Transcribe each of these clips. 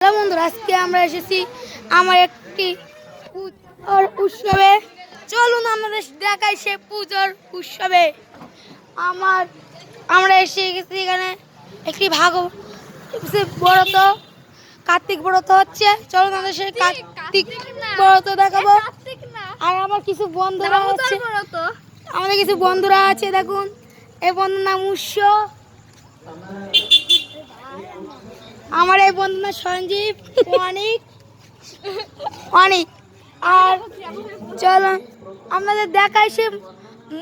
Hello বন্ধুরা, আজকে আমরা এসেছি আমার একটি পুজোর উৎসবে। চলুন আমাদের দেখাই সে পুজোর উৎসবে। আমরা এসে গেছি এখানে একটি ব্রত, কার্তিক ব্রত হচ্ছে। চলুন আমাদের সেই কার্তিক ব্রত দেখাবো। আর আমার কিছু বন্ধুরা আছে, আমাদের কিছু বন্ধুরা আছে, দেখুন এই বন্ধুর নাম উৎস, আমার এই বন্ধু না সঞ্জীব, অনেক। আর চলো আপনাদের দেখাই সে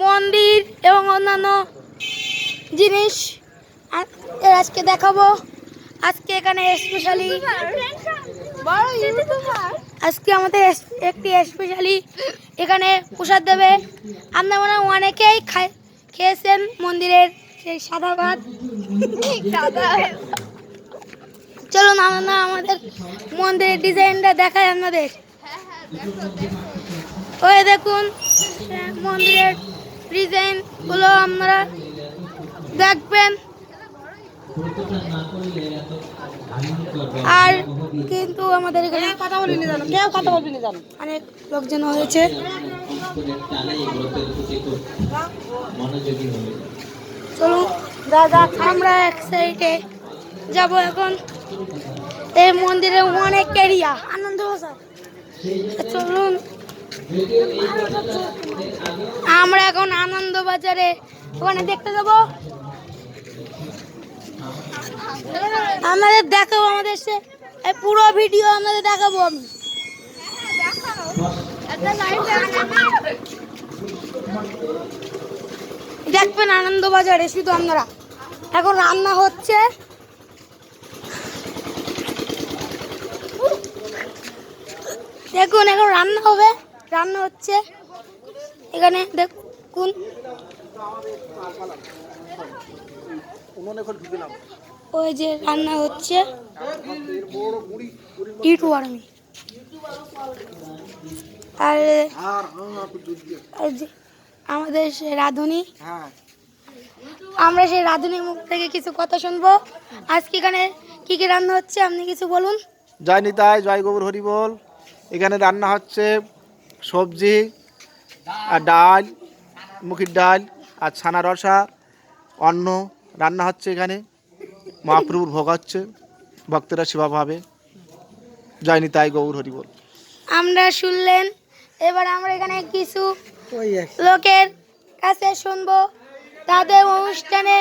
মন্দির এবং অন্যান্য জিনিস আজকে দেখাবো। আজকে এখানে স্পেশালি আজকে আমাদের একটি স্পেশালি এখানে প্রসাদ দেবে। আপনারা মনে হয় অনেকেই খেয়েছেন মন্দিরের সেই সাদা ভাত। চলুন আমরা আমাদের মন্দিরের ডিজাইনটা দেখাই আপনাদের। ওই দেখুন মন্দিরের ডিজাইন গুলো আপনারা দেখবেন। আর কিন্তু আমাদের এখানে অনেক লোকজন হয়েছে। চলুন দাদা আমরা এক সাইডে যাব এখন। এই মন্দিরে অনেক এরিয়া আনন্দ বাজার। চলুন আমরা এখন আনন্দ বাজারে ওখানে দেখতে যাবো। আমাদের দেখাবো, আমাদের এই পুরো ভিডিও আমাদের দেখাবো আমি। দেখবেন আনন্দ বাজারে শুধু আপনারা। এখন রান্না হচ্ছে, দেখুন এখন রান্না হবে, রান্না হচ্ছে এখানে দেখুন। ওই যে রান্না হচ্ছে আর আমাদের সে রাঁধুনি, আমরা সেই রাঁধুনির মুখ থেকে কিছু কথা শুনবো। আজকে এখানে কি কি রান্না হচ্ছে আপনি কিছু বলুন। জয় নিতাই, জয় গৌর হরি বল। এখানে রান্না হচ্ছে সবজি আর ডাল, মুখির ডাল আর ছানা রসা, অন্ন রান্না হচ্ছে। এখানে মহাপ্রভুর ভোগ হচ্ছে, ভক্তরা সেবা পাবে। জয় নিতাই, গৌর হরি বল। আমরা শুনলেন, এবার আমরা এখানে কিছু লোকের কাছে শুনবো তাদের অনুষ্ঠানে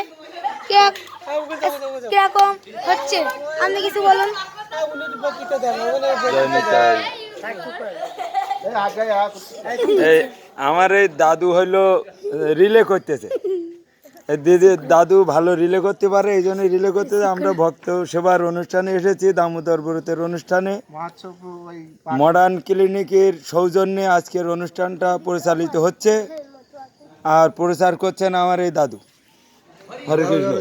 কিরকম হচ্ছে। আপনি কিছু বলুন। আমার এই দাদু হইলো রিলে করতেছে, দিদি দাদু ভালো রিলে করতে পারে, এই জন্য রিলে করতেছে। আমরা ভক্ত সেবার অনুষ্ঠানে এসেছি, দামোদর ব্রতের অনুষ্ঠানে। মডার্ন ক্লিনিকের সৌজন্যে আজকের অনুষ্ঠানটা পরিচালিত হচ্ছে আর প্রচার করছেন আমার এই দাদু। হরে কৃষ্ণ।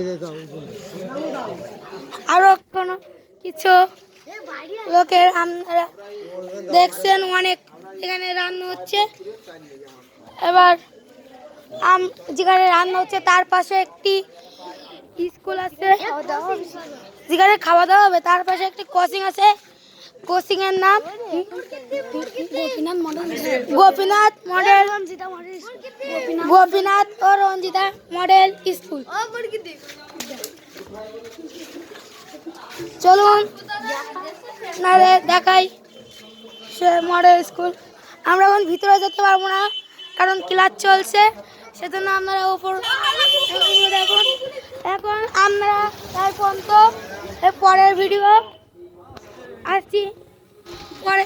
আরো কোনো কিছু লোকের আপনারা দেখছেন অনেক এখানে রান্না হচ্ছে। এবার যেখানে রান্না হচ্ছে তার পাশে একটি স্কুল আছে যেখানে খাওয়া দাওয়া হবে। তার পাশে একটি কোচিং আছে, কোচিং এর নাম গোপীনাথ ও রঞ্জিতা মডেল স্কুল। চলুন দেখাই সে মডেল স্কুল। আমরা এখন ভিতরে যেতে পারবো না কারণ ক্লাস চলছে, সেজন্য আপনারা উপর দেখুন। এখন আমরা তার পর্যন্ত পরের ভিডিও আসছি পরে।